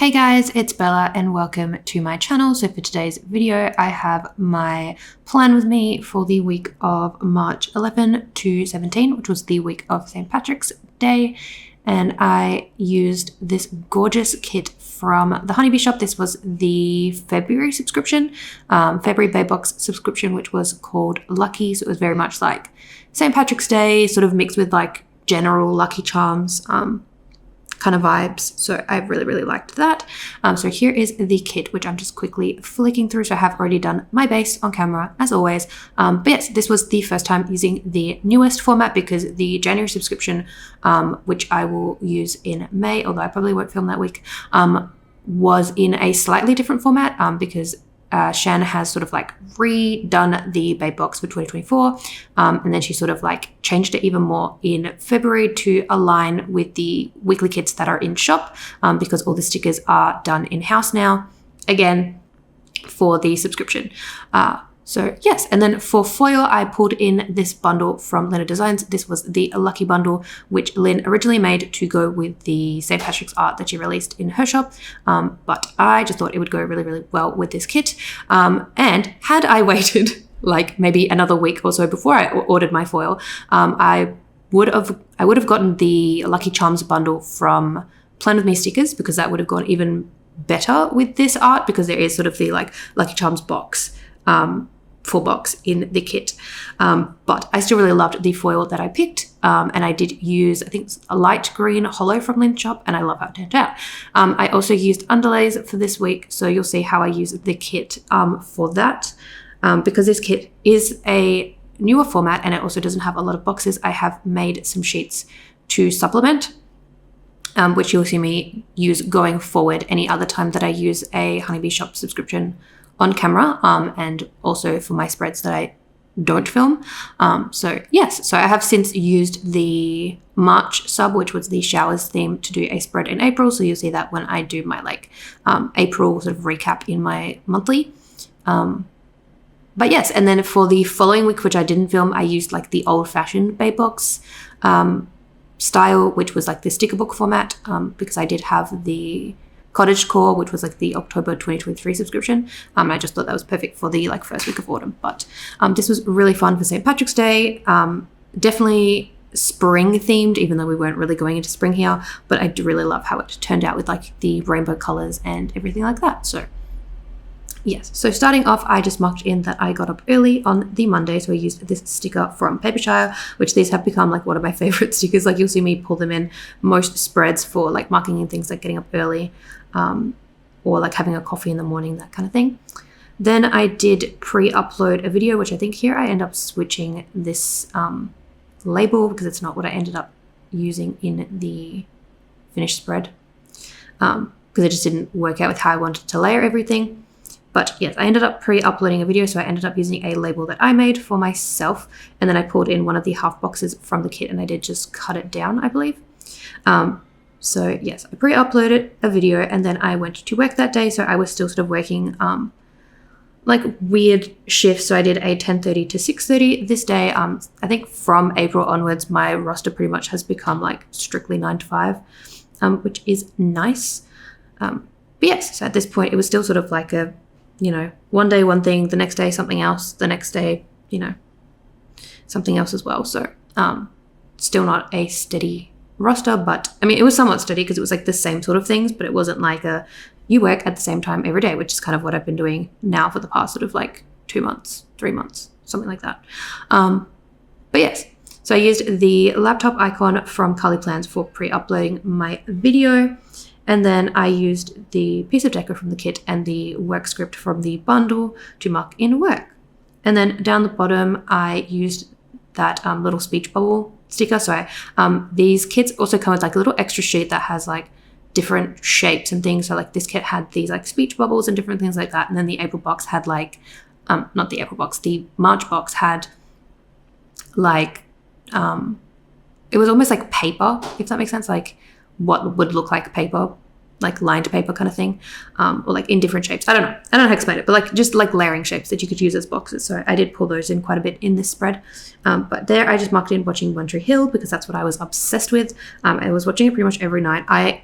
Hey guys, it's Bella and welcome to my channel. So for today's video, I have my plan with me for the week of March 11 to 17, which was the week of St. Patrick's Day. And I used this gorgeous kit from the Honeybee shop. This was the February subscription, February Bay Box subscription, which was called Lucky. So it was very much like St. Patrick's Day, sort of mixed with like general Lucky Charms, kind of vibes. So I really liked that. So here is the kit, which I'm just quickly flicking through. So I have already done my base on camera as always. But yes, this was the first time using the newest format because the January subscription, which I will use in May, although I probably won't film that week, was in a slightly different format because Shan has sort of like redone the Babe Box for 2024, and then she sort of like changed it even more in February to align with the weekly kits that are in shop, because all the stickers are done in-house now, again, for the subscription. So yes, and then for foil, I pulled in this bundle from Lynner Designs. This was the Lucky bundle, which Lynn originally made to go with the St. Patrick's art that she released in her shop. But I just thought it would go really well with this kit. And had I waited like maybe another week or so before I ordered my foil, I would have gotten the Lucky Charms bundle from Plan With Me stickers, because that would have gone even better with this art, because there is sort of the like Lucky Charms box, full box in the kit. But I still really loved the foil that I picked, and I did use, I think, a light green holo from Lynn's shop, and I love how it turned out. I also used underlays for this week, so you'll see how I use the kit for that. Because this kit is a newer format and it also doesn't have a lot of boxes, I have made some sheets to supplement, which you'll see me use going forward any other time that I use a Honeybee shop subscription on camera, and also for my spreads that I don't film. So yes, so I have since used the March sub, which was the showers theme, to do a spread in April. So you'll see that when I do my like April sort of recap in my monthly. But yes, and then for the following week, which I didn't film, I used like the old-fashioned Babe Box style, which was like the sticker book format, because I did have the Cottage Core, which was like the October 2023 subscription. I just thought that was perfect for the like first week of autumn. But this was really fun for St. Patrick's Day. Definitely spring themed, even though we weren't really going into spring here. But I do really love how it turned out with like the rainbow colors and everything like that. So yes, so starting off, I just marked in that I got up early on the Monday, so I used this sticker from 𝚑𝚘𝚘𝚗𝚘, which these have become like one of my favorite stickers. Like you'll see me pull them in most spreads for like marking in things like getting up early, or like having a coffee in the morning, that kind of thing. Then I did pre-upload a video, which I think here I end up switching this label because it's not what I ended up using in the finished spread, because it just didn't work out with how I wanted to layer everything. But yes, I ended up pre-uploading a video, so I ended up using a label that I made for myself, and then I pulled in one of the half boxes from the kit and I did just cut it down, I believe. So yes, I pre-uploaded a video and then I went to work that day, so I was still sort of working like weird shifts. So I did a 10:30 to 6:30 this day. I think from April onwards, my roster pretty much has become like strictly 9 to 5, which is nice. But yes, so at this point, it was still sort of like a, you know, one day one thing, the next day something else, the next day, you know, something else as well. So still not a steady roster, but I mean, it was somewhat steady because it was like the same sort of things, but it wasn't like you work at the same time every day, which is kind of what I've been doing now for the past sort of like 2 months, 3 months, something like that. But yes, so I used the laptop icon from Carly Plans for pre-uploading my video. And then I used the piece of deco from the kit and the work script from the bundle to mark in work. And then down the bottom, I used that little speech bubble sticker. So these kits also come with like a little extra sheet that has like different shapes and things. So like this kit had these like speech bubbles and different things like that. And then the April box had like, not the April box, the March box had like, it was almost like paper, if that makes sense. Like what would look like paper, like lined paper kind of thing, or like in different shapes. I don't know how to explain it, but like just like layering shapes that you could use as boxes. So I did pull those in quite a bit in this spread. But there I just marked in watching One Tree Hill because that's what I was obsessed with. I was watching it pretty much every night. I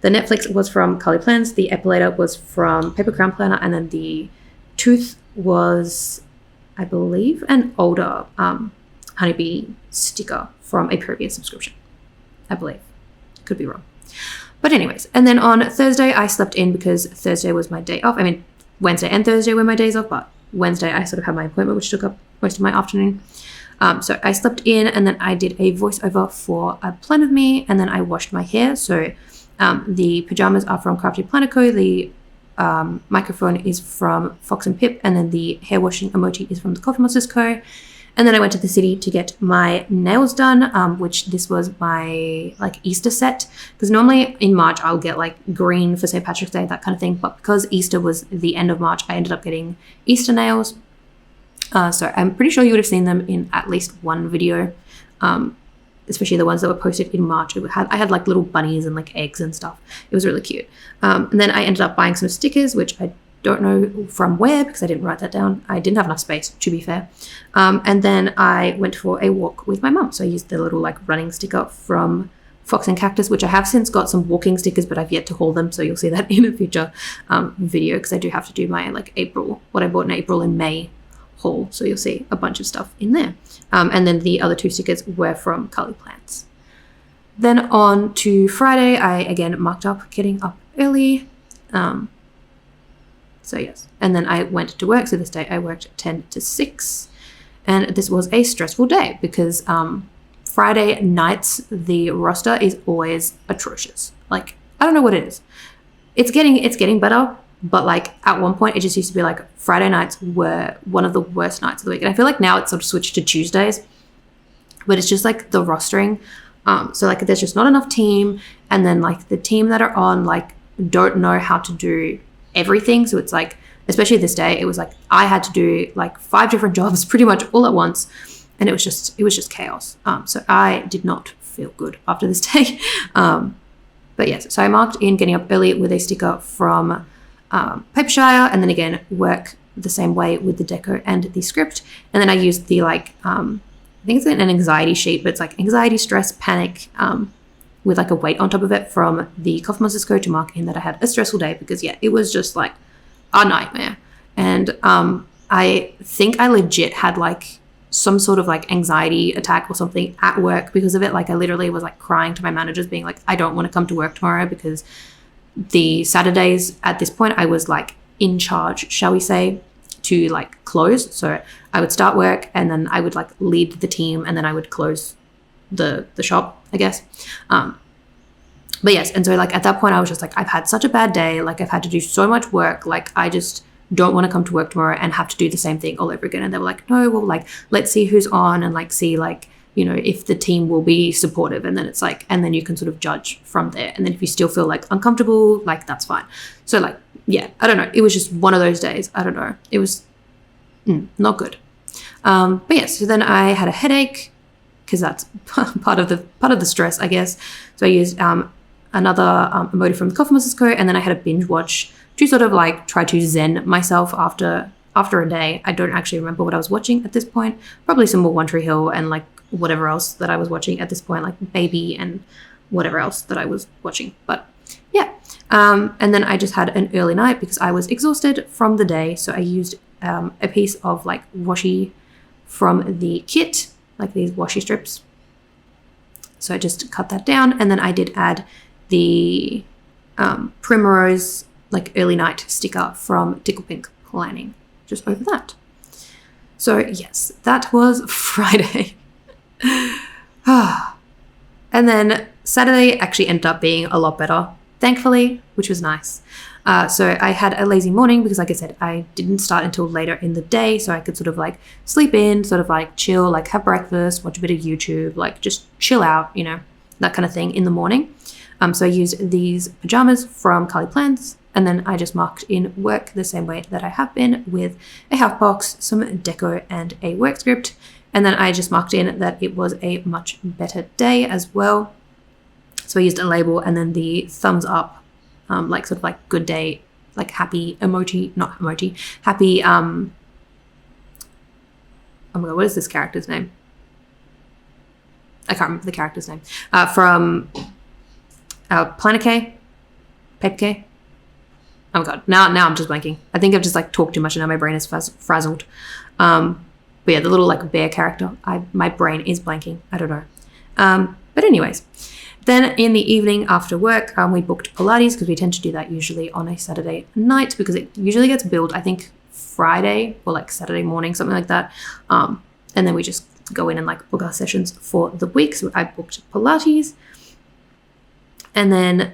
The Netflix was from Color Plans, the epilator was from Paper Crown Planner, and then the tooth was, I believe, an older honeybee sticker from a previous subscription. I believe. Could be wrong. But anyways, and then on Thursday I slept in because Thursday was my day off. I mean, Wednesday and Thursday were my days off, but Wednesday I sort of had my appointment, which took up most of my afternoon. So I slept in, and then I did a voiceover for a plan with me, and then I washed my hair. So the pajamas are from 𝚜𝚑𝚘𝚗𝚡, the microphone is from Fox and Pip, and then the hair washing emoji is from the Coffee Monsters Co. And then I went to the city to get my nails done, which this was my like Easter set. Because normally in March I'll get like green for St. Patrick's Day, that kind of thing. But because Easter was the end of March, I ended up getting Easter nails. So I'm pretty sure you would have seen them in at least one video, especially the ones that were posted in March. I had like little bunnies and like eggs and stuff. It was really cute. And then I ended up buying some stickers, which I don't know from where because I didn't write that down. I didn't have enough space, to be fair. And then I went for a walk with my mum. So I used the little like running sticker from Fox and Cactus, which I have since got some walking stickers, but I've yet to haul them. So you'll see that in a future video because I do have to do my like what I bought in April and May haul. So you'll see a bunch of stuff in there. And then the other 2 stickers were from Cully Plants. Then on to Friday, I again marked up getting up early. So yes, and then I went to work. So this day I worked 10 to 6, and this was a stressful day because Friday nights the roster is always atrocious. Like I don't know what it is. It's getting better, but like at one point it just used to be like Friday nights were one of the worst nights of the week, and I feel like now it's sort of switched to Tuesdays, but it's just like the rostering. So like there's just not enough team, and then like the team that are on like don't know how to do everything. So it's like, especially this day, it was like I had to do like 5 different jobs pretty much all at once, and it was just chaos. So I did not feel good after this day. But yes, so I marked in getting up early with a sticker from 𝚑𝚘𝚘𝚗𝚡, and then again work the same way with the deco and the script. And then I used the like I think it's an anxiety sheet, but it's like anxiety, stress, panic, with like a weight on top of it from the Coffee Monsters Co. to mark in that I had a stressful day because yeah, it was just like a nightmare. And I think I legit had like some sort of like anxiety attack or something at work because of it. Like I literally was like crying to my managers being like, I don't want to come to work tomorrow, because the Saturdays at this point I was like in charge, shall we say, to like close. So I would start work and then I would like lead the team and then I would close the shop, I guess. But yes, and so like at that point I was just like, I've had such a bad day, like I've had to do so much work, like I just don't want to come to work tomorrow and have to do the same thing all over again. And they were like, no, well, like let's see who's on and like see like, you know, if the team will be supportive. And then it's like, and then you can sort of judge from there. And then if you still feel like uncomfortable, like that's fine. So like, yeah, I don't know, it was just one of those days. I don't know, it was not good. But yeah, so then I had a headache because that's part of the stress, I guess. So I used another emoji from the Coffee Monsters Co. And then I had a binge watch to sort of like try to zen myself after a day. I don't actually remember what I was watching at this point. Probably some more One Tree Hill and like whatever else that I was watching at this point, like Baby and whatever else that I was watching. But yeah, and then I just had an early night because I was exhausted from the day. So I used a piece of like washi from the kit, like these washi strips. So I just cut that down, and then I did add the Primrose like early night sticker from Tickle Pink Planning just over that. So yes, that was Friday. And then Saturday actually ended up being a lot better, thankfully, which was nice. So I had a lazy morning because, like I said, I didn't start until later in the day, so I could sort of like sleep in, sort of like chill, like have breakfast, watch a bit of YouTube, like just chill out, you know, that kind of thing in the morning. So I used these pajamas from Cully Plants, and then I just marked in work the same way that I have been, with a half box, some deco, and a work script. And then I just marked in that it was a much better day as well. So I used a label and then the thumbs up, like sort of like good day, like happy emoji, not emoji, happy, oh my God, what is this character's name? I can't remember the character's name. From 𝚑𝚘𝚘𝚗𝚡. Oh my God, now I'm just blanking. I think I've just like talked too much and now my brain is frazzled. But yeah, the little like bear character, my brain is blanking. I don't know. But anyways, then in the evening after work, we booked Pilates because we tend to do that usually on a Saturday night because it usually gets billed, I think, Friday or like Saturday morning, something like that. And then we just go in and like book our sessions for the week. So I booked Pilates. And then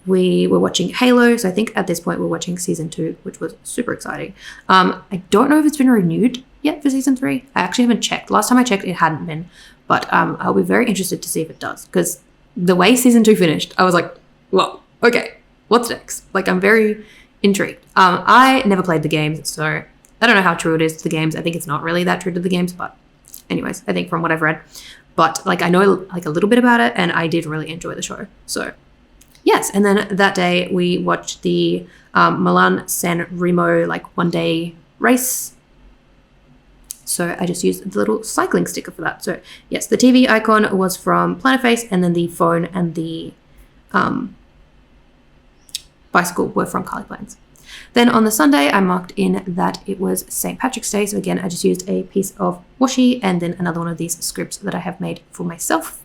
we were watching Halo. So I think at this point we're watching season 2, which was super exciting. I don't know if it's been renewed. yet for season 3. I actually haven't checked. Last time I checked, it hadn't been. But I'll be very interested to see if it does. Because the way season 2 finished, I was like, whoa, okay, what's next? Like, I'm very intrigued. I never played the games, so I don't know how true it is to the games. I think it's not really that true to the games, but anyways, I think from what I've read. But like, I know like a little bit about it, and I did really enjoy the show. So yes, and then that day we watched the Milan-San Remo like 1-day race. So I just used the little cycling sticker for that. So yes, the TV icon was from Plannerface, and then the phone and the bicycle were from Carly Plans. Then on the Sunday, I marked in that it was St. Patrick's Day. So again, I just used a piece of washi and then another one of these scripts that I have made for myself.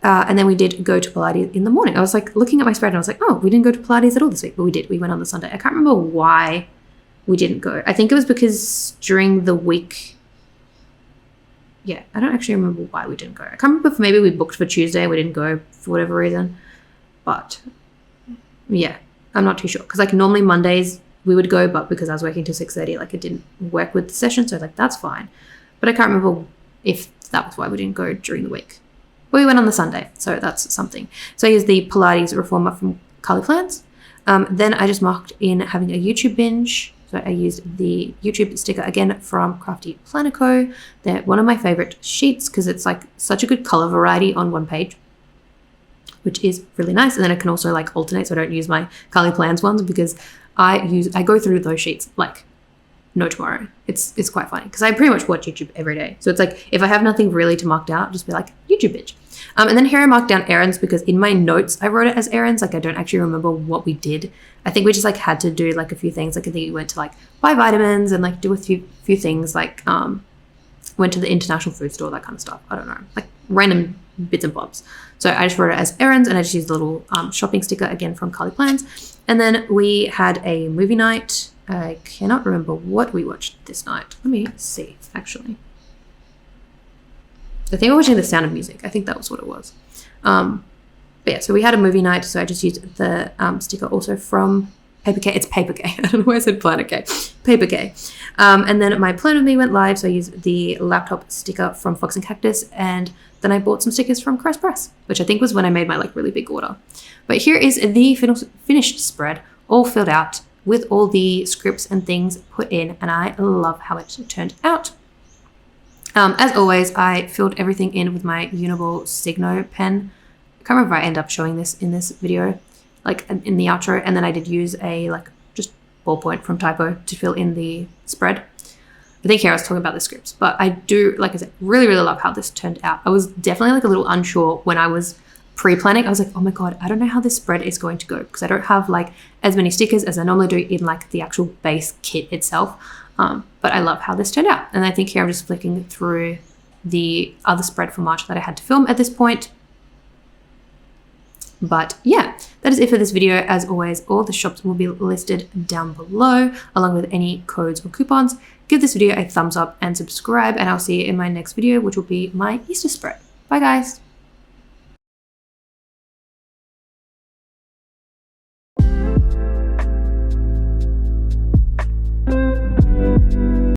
And then we did go to Pilates in the morning. I was like looking at my spread and I was like, oh, we didn't go to Pilates at all this week, but we did. We went on the Sunday. I can't remember why we didn't go. I think it was because during the week, yeah, I don't actually remember why we didn't go. I can't remember if maybe we booked for Tuesday and we didn't go for whatever reason. But yeah, I'm not too sure. Because like normally Mondays we would go, but because I was working till 6:30, like it didn't work with the session. So like, that's fine. But I can't remember if that was why we didn't go during the week. But we went on the Sunday, so that's something. So I used the Pilates Reformer from Carly Plans. Then I just marked in having a YouTube binge. So I used the YouTube sticker again from 𝚜𝚑𝚘𝚗𝚗𝚑. They're one of my favorite sheets because it's like such a good color variety on one page, which is really nice. And then I can also like alternate, so I don't use my Carly Plans ones because I go through those sheets like no tomorrow. It's quite funny because I pretty much watch YouTube every day. So it's like if I have nothing really to mark down, I'll just be like YouTube binge. And then here I marked down errands because in my notes I wrote it as errands. Like I don't actually remember what we did. I think we just like had to do like a few things. Like I think we went to like buy vitamins and like do a few things, like went to the international food store, that kind of stuff. I don't know, like random bits and bobs. So I just wrote it as errands, and I just used a little shopping sticker again from Carly Plans. And then we had a movie night. I cannot remember what we watched this night. Let me see, actually. I think we're watching The Sound of Music. I think that was what it was. But yeah, so we had a movie night, so I just used the sticker also from Paper K. It's Paper K. I don't know why I said Planner K. Paper K. And then my Plan With Me went live, so I used the laptop sticker from Fox and Cactus, and then I bought some stickers from Crest Press, which I think was when I made my like really big order. But here is the finished spread, all filled out with all the scripts and things put in, and I love how it turned out. As always, I filled everything in with my Uniball Signo pen. I can't remember if I end up showing this in this video, like in the outro, and then I did use a like just ballpoint from Typo to fill in the spread. I think here I was talking about the scripts, but I do, like I said, really, really love how this turned out. I was definitely like a little unsure when I was pre-planning. I was like, oh my God, I don't know how this spread is going to go because I don't have like as many stickers as I normally do in like the actual base kit itself. But I love how this turned out. And I think here I'm just flicking through the other spread for March that I had to film at this point. But yeah, that is it for this video. As always, all the shops will be listed down below along with any codes or coupons. Give this video a thumbs up and subscribe, and I'll see you in my next video, which will be my Easter spread. Bye guys.